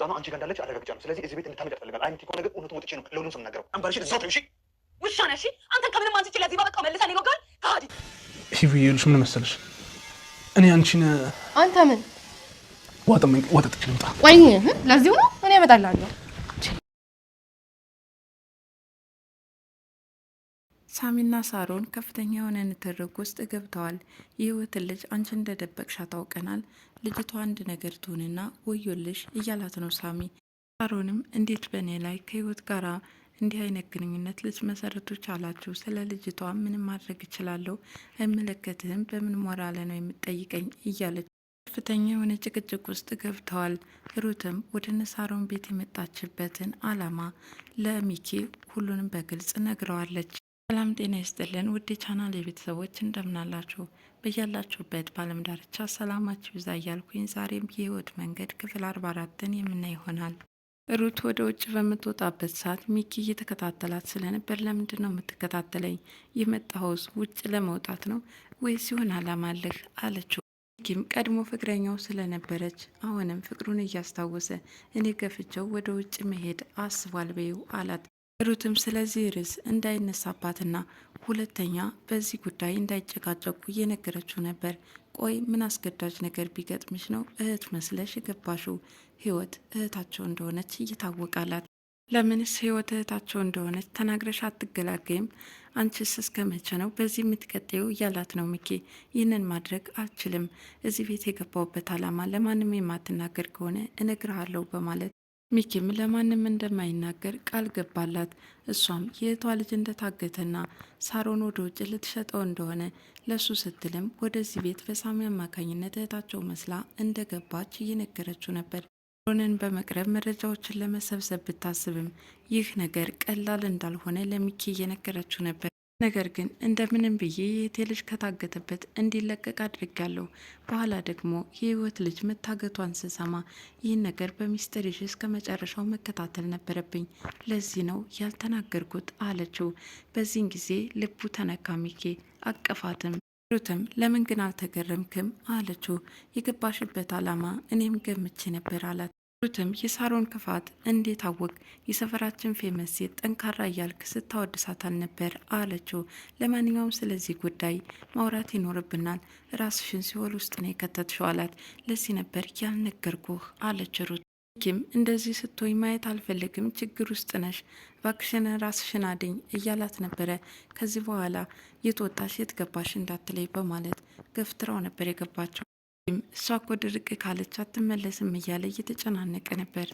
ህፃኗ አንቺ ጋር እንዳለች አረጋግጫለሁ። ስለዚህ እዚህ ቤት እንድታመጭ ፈልጋለሁ። አይ የምትይ ከሆነ ግን እውነቱን ወጥቼ ነው ለሁሉም ሰው የምናገረው። አንባርሽ እዛው ተይው። እሺ ውሻ ነሽ። አንተን ከምንም አንስቼ ለዚህ ባበቃው መልሰን ይወጋል። ከሃዲ ሂዊ ይኸውልሽ፣ ምን መሰለሽ እኔ አንቺን አንተ ምን ወጥ ልምጣ? ቆይ ለዚሁ ነው እኔ እመጣላለሁ። ሳሚና ሳሮን ከፍተኛ የሆነ ንትርክ ውስጥ ገብተዋል። የህይወትን ልጅ አንቺ እንደደበቅሻ ታውቀናል። ልጅቷ አንድ ነገር ትሁንና ወዮልሽ እያላት ነው ሳሚ። ሳሮንም እንዴት በእኔ ላይ ከህይወት ጋራ እንዲህ አይነት ግንኙነት ልትመሰርቱ ቻላችሁ? ስለ ልጅቷ ምንም ማድረግ እችላለሁ፣ አይመለከትህም፣ በምን ሞራል ነው የምትጠይቀኝ? እያለች ከፍተኛ የሆነ ጭቅጭቅ ውስጥ ገብተዋል። ሩትም ወደ ሳሮን ቤት የመጣችበትን አላማ ለሚኪ ሁሉንም በግልጽ ነግረዋለች። ሰላም ጤና ይስጥልን ውድ ቻናል የቤተሰቦች እንደምናላችሁ በያላችሁበት በዓለም ዳርቻ ሰላማችሁ ይብዛ እያልኩኝ ዛሬም የህይወት መንገድ ክፍል 44ን የምናይ ይሆናል። ሩት ወደ ውጭ በምትወጣበት ሰዓት ሚኪ እየተከታተላት ስለነበር ለምንድን ነው የምትከታተለኝ? የመጣኸውስ ውጭ ለመውጣት ነው ወይስ ይሆን አላማ አለህ? አለችው። ሚኪም ቀድሞ ፍቅረኛው ስለነበረች አሁንም ፍቅሩን እያስታወሰ እኔ ገፍቸው ወደ ውጭ መሄድ አስቧል በይው አላት። ሩትም ስለዚህ ርዕስ እንዳይነሳባትና ሁለተኛ በዚህ ጉዳይ እንዳይጨቃጨቁ እየነገረችው ነበር። ቆይ ምን አስገዳጅ ነገር ቢገጥምሽ ነው እህት መስለሽ የገባሽው? ህይወት እህታቸው እንደሆነች እየታወቃላት ለምንስ ህይወት እህታቸው እንደሆነች ተናግረሽ አትገላገይም? አንቺስ እስከ መቼ ነው በዚህ የምትቀጤው? እያላት ነው ሚኪ። ይህንን ማድረግ አልችልም፣ እዚህ ቤት የገባውበት አላማ ለማንም የማትናገር ከሆነ እነግርሃለሁ በማለት ሚኪም ለማንም እንደማይናገር ቃል ገባላት። እሷም የእህቷ ልጅ እንደታገተና ሳሮን ወደ ውጭ ልትሸጠው እንደሆነ ለሱ ስትልም ወደዚህ ቤት በሳሚ አማካኝነት እህታቸው መስላ እንደገባች እየነገረችው ነበር። ሳሮንን በመቅረብ መረጃዎችን ለመሰብሰብ ብታስብም ይህ ነገር ቀላል እንዳልሆነ ለሚኪ እየነገረችው ነበር። ነገር ግን እንደምንም ብዬ የእህቴ ልጅ ከታገተበት እንዲለቀቅ አድርጋለሁ። በኋላ ደግሞ የህይወት ልጅ መታገቷን ስሰማ ይህን ነገር በሚስጥር ይዤ እስከ መጨረሻው መከታተል ነበረብኝ። ለዚህ ነው ያልተናገርኩት አለችው። በዚህን ጊዜ ልቡ ተነካ። ሚኪ አቀፋትም። ሩትም ለምን ግን አልተገረምክም አለችው። የገባሽበት አላማ እኔም ገምቼ ነበር አላት። ሩትም የሳሮን ክፋት እንዴት አወቅ? የሰፈራችን ፌመስ ሴት ጠንካራ እያልክ ስታወድሳታል ነበር አለችው። ለማንኛውም ስለዚህ ጉዳይ ማውራት ይኖርብናል፣ ራስሽን ሲኦል ውስጥ ነው የከተትሽው አላት። ለዚህ ነበር ያልነገርኩህ አለች ሩት። ኪም እንደዚህ ስትሆኝ ማየት አልፈልግም፣ ችግር ውስጥ ነሽ፣ እባክሽን ራስሽን አድኝ እያላት ነበረ። ከዚህ በኋላ የት ወጣሽ የት ገባሽ እንዳትለይ በማለት ገፍትራው ነበር የገባቸው። እሷ እኮ ድርቅ ካለች አትመለስም እያለ እየተጨናነቀ ነበር።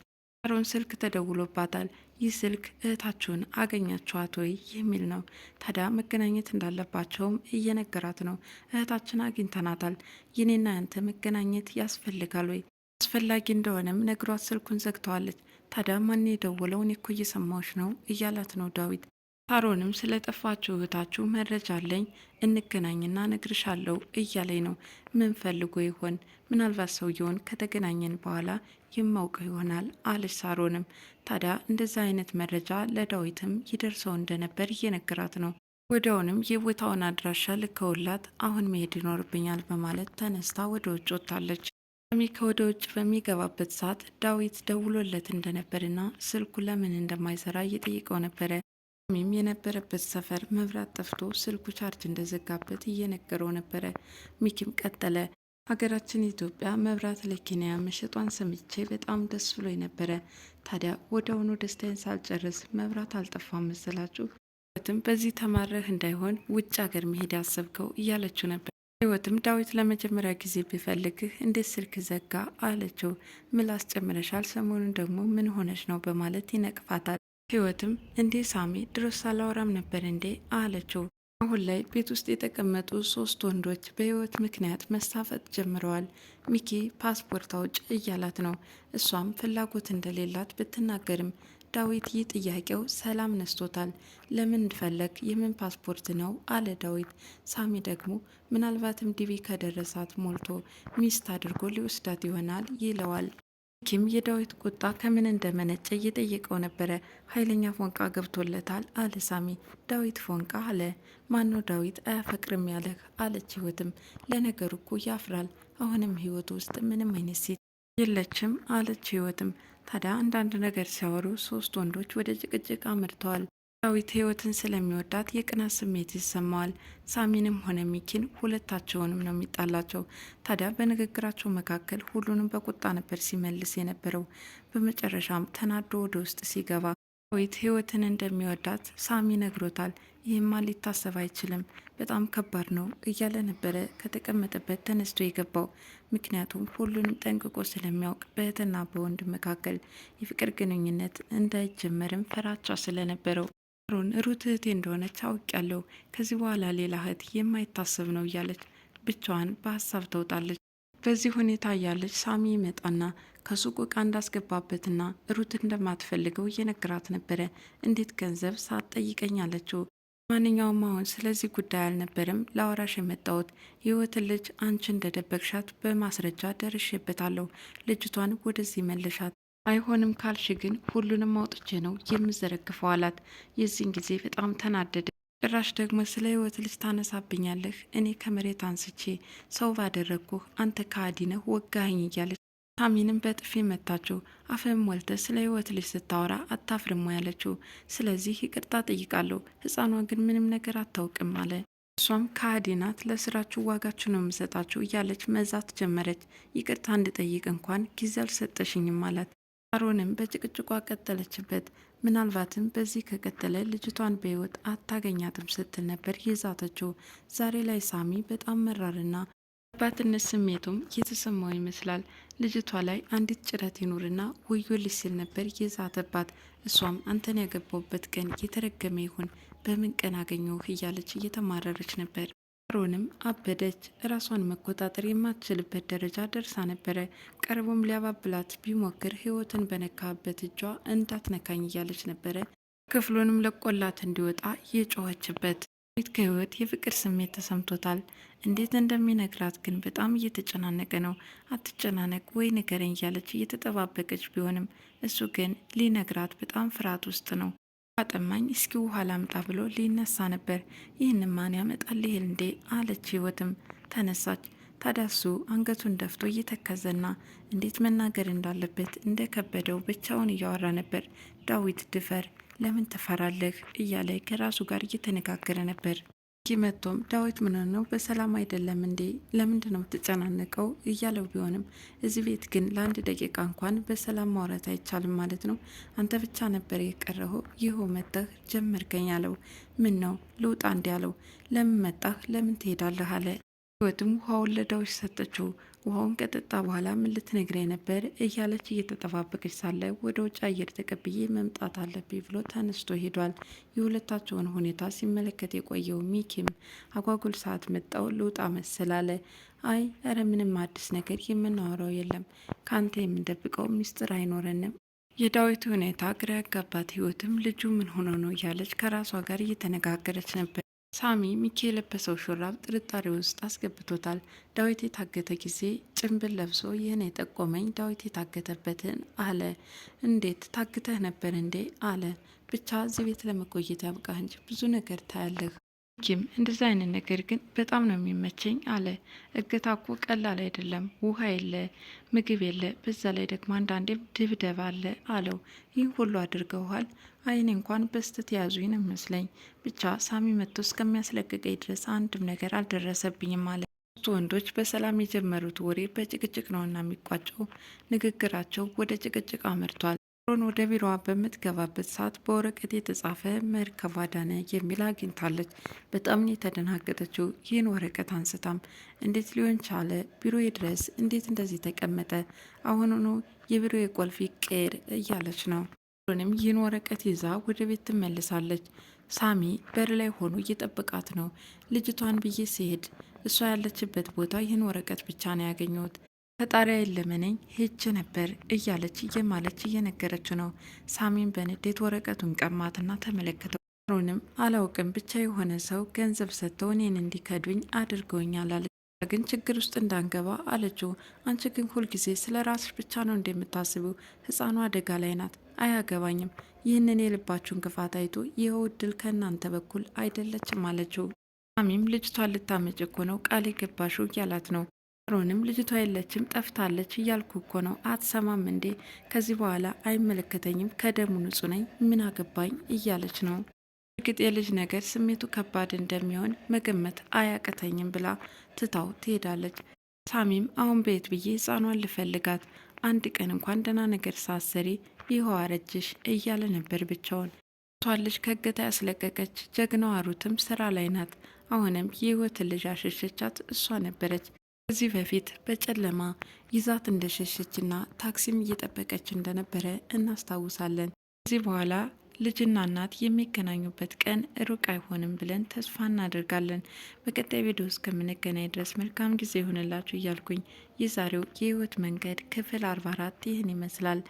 ሳሮን ስልክ ተደውሎባታል። ይህ ስልክ እህታችሁን አገኛችኋት ወይ የሚል ነው። ታዲያ መገናኘት እንዳለባቸውም እየነገራት ነው። እህታችን አግኝተናታል፣ የኔና ያንተ መገናኘት ያስፈልጋል ወይ? አስፈላጊ እንደሆነም ነግሯት ስልኩን ዘግተዋለች። ታዲያ ማን የደወለው? እኔ እኮ እየሰማዎች ነው እያላት ነው ዳዊት። ሳሮንም ስለ ጠፋችሁ እህታችሁ መረጃ አለኝ፣ እንገናኝና ነግርሻለሁ እያለኝ ነው። ምን ፈልጎ ይሆን? ምናልባት ሰውየውን ከተገናኘን በኋላ የማውቀው ይሆናል አለች ሳሮንም። ታዲያ እንደዛ አይነት መረጃ ለዳዊትም ይደርሰው እንደነበር እየነገራት ነው። ወዲያውንም የቦታውን አድራሻ ልከውላት አሁን መሄድ ይኖርብኛል በማለት ተነስታ ወደ ውጭ ወጥታለች። ሳሚ ከወደ ውጭ በሚገባበት ሰዓት ዳዊት ደውሎለት እንደነበርና ስልኩ ለምን እንደማይሰራ እየጠየቀው ነበረ። ሳሚም የነበረበት ሰፈር መብራት ጠፍቶ ስልኩ ቻርጅ እንደዘጋበት እየነገረው ነበረ። ሚኪም ቀጠለ። ሀገራችን ኢትዮጵያ መብራት ለኬንያ መሸጧን ሰምቼ በጣም ደስ ብሎ ነበረ። ታዲያ ወዲያውኑ ደስታዬን ሳልጨርስ መብራት አልጠፋም መሰላችሁ? ህይወትም በዚህ ተማረህ እንዳይሆን ውጭ ሀገር መሄድ ያሰብከው እያለችው ነበር። ህይወትም ዳዊት ለመጀመሪያ ጊዜ ቢፈልግህ እንዴት ስልክ ዘጋ አለችው። ምላስ ጨምረሻል፣ ሰሞኑን ደግሞ ምን ሆነች ነው በማለት ይነቅፋታል። ህይወትም እንዴ ሳሚ ድሮስ አላወራም ነበር እንዴ አለችው። አሁን ላይ ቤት ውስጥ የተቀመጡ 3 ወንዶች በህይወት ምክንያት መሳፈጥ ጀምረዋል። ሚኪ ፓስፖርት አውጭ እያላት ነው። እሷም ፍላጎት እንደሌላት ብትናገርም ዳዊት ይህ ጥያቄው ሰላም ነስቶታል። ለምን ፈለግ? የምን ፓስፖርት ነው አለ ዳዊት። ሳሚ ደግሞ ምናልባትም ዲቪ ከደረሳት ሞልቶ ሚስት አድርጎ ሊወስዳት ይሆናል ይለዋል። ኪም የዳዊት ቁጣ ከምን እንደመነጨ እየጠየቀው ነበረ። ኃይለኛ ፎንቃ ገብቶለታል አለ ሳሚ። ዳዊት ፎንቃ አለ። ማነው ዳዊት አያፈቅርም ያለህ አለች ህይወትም። ለነገሩ እኮ ያፍራል። አሁንም ህይወት ውስጥ ምንም አይነት ሴት የለችም አለች ህይወትም። ታዲያ አንዳንድ ነገር ሲያወሩ ሶስት ወንዶች ወደ ጭቅጭቅ አምርተዋል። ዳዊት ህይወትን ስለሚወዳት የቅናት ስሜት ይሰማዋል። ሳሚንም ሆነ ሚኪን ሁለታቸውንም ነው የሚጣላቸው። ታዲያ በንግግራቸው መካከል ሁሉንም በቁጣ ነበር ሲመልስ የነበረው። በመጨረሻም ተናዶ ወደ ውስጥ ሲገባ ዳዊት ህይወትን እንደሚወዳት ሳሚ ነግሮታል። ይህማ ሊታሰብ አይችልም፣ በጣም ከባድ ነው እያለ ነበረ ከተቀመጠበት ተነስቶ የገባው። ምክንያቱም ሁሉንም ጠንቅቆ ስለሚያውቅ በእህትና በወንድም መካከል የፍቅር ግንኙነት እንዳይጀመርም ፍራቻ ስለነበረው ሩት እህቴ እንደሆነች አውቄያለሁ፣ ከዚህ በኋላ ሌላ እህት የማይታሰብ ነው እያለች ብቻዋን በሀሳብ ተውጣለች። በዚህ ሁኔታ እያለች ሳሚ ይመጣና ከሱቁ እቃ እንዳስገባበትና ሩት እንደማትፈልገው እየነገራት ነበረ። እንዴት ገንዘብ ሳትጠይቀኝ አለችው። ማንኛውም አሁን ስለዚህ ጉዳይ አልነበረም ለአወራሽ የመጣሁት። ህይወትን ልጅ አንቺ እንደደበቅሻት በማስረጃ ደርሼበታለሁ። ልጅቷን ወደዚህ መለሻት። አይሆንም ካልሽ ግን ሁሉንም አውጥቼ ነው የምዘረግፈው አላት። የዚህን ጊዜ በጣም ተናደደ። ጭራሽ ደግሞ ስለ ህይወት ልጅ ታነሳብኛለህ? እኔ ከመሬት አንስቼ ሰው ባደረግኩህ አንተ ከሃዲ ነህ ወጋኸኝ እያለች ሳሚንም በጥፊ መታችው። አፍህም ሞልተ ስለ ህይወት ልጅ ስታወራ አታፍርሞ ያለችው። ስለዚህ ይቅርታ ጠይቃለሁ፣ ህፃኗ ግን ምንም ነገር አታውቅም አለ። እሷም ከሃዲ ናት፣ ለስራችሁ ዋጋችሁ ነው የምሰጣችሁ እያለች መዛት ጀመረች። ይቅርታ እንድጠይቅ እንኳን ጊዜ አልሰጠሽኝም አላት። ሳሮንም በጭቅጭቋ ቀጠለችበት። ምናልባትም በዚህ ከቀጠለ ልጅቷን በህይወት አታገኛትም ስትል ነበር የዛተችው። ዛሬ ላይ ሳሚ በጣም መራርና አባትነት ስሜቱም የተሰማው ይመስላል። ልጅቷ ላይ አንዲት ጭረት ይኑርና ወዮልሽ ሲል ነበር የዛተባት። እሷም አንተን ያገባውበት ቀን የተረገመ ይሁን፣ በምን ቀን አገኘሁህ እያለች እየተማረረች ነበር። ሳሮንም አበደች። ራሷን መቆጣጠር የማትችልበት ደረጃ ደርሳ ነበረ። ቀርቦም ሊያባብላት ቢሞክር ህይወትን በነካበት እጇ እንዳትነካኝ እያለች ነበረ። ክፍሉንም ለቆላት እንዲወጣ የጮኸችበት። ቤት ከህይወት የፍቅር ስሜት ተሰምቶታል። እንዴት እንደሚነግራት ግን በጣም እየተጨናነቀ ነው። አትጨናነቅ ወይ ንገረኝ እያለች እየተጠባበቀች ቢሆንም እሱ ግን ሊነግራት በጣም ፍርሃት ውስጥ ነው። አጠማኝ እስኪ ውሃ ላምጣ ብሎ ሊነሳ ነበር። ይህን ማን ያመጣልህ እንዴ አለች ህይወትም ተነሳች። ታዳሱ አንገቱን ደፍቶ እየተከዘና እንዴት መናገር እንዳለበት እንደከበደው ብቻውን እያወራ ነበር። ዳዊት ድፈር፣ ለምን ትፈራለህ እያለ ከራሱ ጋር እየተነጋገረ ነበር። መጥቶም ዳዊት ምን ነው በሰላም አይደለም እንዴ? ለምንድን ነው የምትጨናነቀው እያለው ቢሆንም እዚህ ቤት ግን ለአንድ ደቂቃ እንኳን በሰላም ማውራት አይቻልም ማለት ነው። አንተ ብቻ ነበር የቀረኸው፣ ይኸው መጥተህ ጀመርከኝ አለው። ምን ነው ልውጣ እንዲ አለው። ለምን መጣህ? ለምን ትሄዳለህ አለ። ህይወትም ውሃውን ለዳዊት ሰጠችው። ውሃውን ከጠጣ በኋላ ምን ልትነግረኝ ነበር እያለች እየተጠባበቀች ሳለ ወደ ውጭ አየር ተቀብዬ መምጣት አለብኝ ብሎ ተነስቶ ሄዷል። የሁለታቸውን ሁኔታ ሲመለከት የቆየው ሚኪም አጓጉል ሰዓት መጣው ልውጣ መሰል አለ። አይ እረ ምንም አዲስ ነገር የምናወራው የለም፣ ከአንተ የምንደብቀው ሚስጥር አይኖረንም። የዳዊት ሁኔታ ግራ ያጋባት ህይወትም ልጁ ምን ሆኖ ነው እያለች ከራሷ ጋር እየተነጋገረች ነበር። ሳሚ ሚኪ የለበሰው ሹራብ ጥርጣሬ ውስጥ አስገብቶታል። ዳዊት የታገተ ጊዜ ጭንብል ለብሶ ይህን የጠቆመኝ ዳዊት የታገተበትን አለ። እንዴት ታግተህ ነበር እንዴ አለ። ብቻ እዚህ ቤት ለመቆየት ያብቃህ እንጂ ብዙ ነገር ታያለህ። ሚኪም እንደዚህ አይነት ነገር ግን በጣም ነው የሚመቸኝ አለ። እገታ እኮ ቀላል አይደለም፣ ውሃ የለ፣ ምግብ የለ፣ በዛ ላይ ደግሞ አንዳንዴም ድብደባ አለ አለው። ይህ ሁሉ አድርገውሃል? አይኔ እንኳን በስተት የያዙኝ ነው ይመስለኝ። ብቻ ሳሚ መጥቶ እስከሚያስለቅቀኝ ድረስ አንድም ነገር አልደረሰብኝም አለ። ሶስቱ ወንዶች በሰላም የጀመሩት ወሬ በጭቅጭቅ ነውና የሚቋጨው። ንግግራቸው ወደ ጭቅጭቅ አመርቷል። ሮን ወደ ቢሮዋ በምትገባበት ሰዓት በወረቀት የተጻፈ መርከብ አዳነ የሚል አግኝታለች። በጣም ነው የተደናገጠችው። ይህን ወረቀት አንስታም እንዴት ሊሆን ቻለ? ቢሮዬ ድረስ እንዴት እንደዚህ ተቀመጠ? አሁኑኑ የቢሮ የቆልፍ ይቀየር እያለች ነው። ሮንም ይህን ወረቀት ይዛ ወደ ቤት ትመልሳለች። ሳሚ በር ላይ ሆኖ እየጠበቃት ነው። ልጅቷን ብዬ ሲሄድ እሷ ያለችበት ቦታ ይህን ወረቀት ብቻ ነው ያገኘሁት፣ ፈጣሪያ የለመነኝ ሄጅ ነበር እያለች እየማለች እየነገረችው ነው። ሳሚን በንዴት ወረቀቱን ቀማትና ተመለከተው። ሮንም አላውቅም ብቻ የሆነ ሰው ገንዘብ ሰጥተው እኔን እንዲከዱኝ አድርገውኛል አለች። ግን ችግር ውስጥ እንዳንገባ አለችው። አንቺ ግን ሁልጊዜ ስለ ራስሽ ብቻ ነው እንደምታስቢው፣ ህፃኗ አደጋ ላይ ናት፣ አያገባኝም። ይህንን የልባችሁን ክፋት አይቶ ይኸው እድል ከእናንተ በኩል አይደለችም አለችው። ሳሚም ልጅቷን ልታመጭ እኮ ነው ቃል የገባሽው እያላት ነው። ሳሮንም ልጅቷ የለችም ጠፍታለች እያልኩ እኮ ነው አትሰማም እንዴ? ከዚህ በኋላ አይመለከተኝም፣ ከደሙ ንጹህ ነኝ፣ ምን አገባኝ እያለች ነው። እርግጥ የልጅ ነገር ስሜቱ ከባድ እንደሚሆን መገመት አያቅተኝም ብላ ትታው ትሄዳለች። ሳሚም አሁን በየት ብዬ ህፃኗን ልፈልጋት፣ አንድ ቀን እንኳን ደህና ነገር ሳሰሪ ይኸው አረጅሽ እያለ ነበር ብቻውን። ቷን ልጅ ከእገታ ያስለቀቀች ጀግናዋ ሩትም ስራ ላይ ናት። አሁንም የህይወትን ልጅ አሸሸቻት እሷ ነበረች። ከዚህ በፊት በጨለማ ይዛት እንደሸሸችና ታክሲም እየጠበቀች እንደነበረ እናስታውሳለን። ከዚህ በኋላ ልጅና እናት የሚገናኙበት ቀን ሩቅ አይሆንም ብለን ተስፋ እናደርጋለን። በቀጣይ ቪዲዮ እስከምንገናኝ ድረስ መልካም ጊዜ ይሆንላችሁ እያልኩኝ የዛሬው የህይወት መንገድ ክፍል 44 ይህን ይመስላል።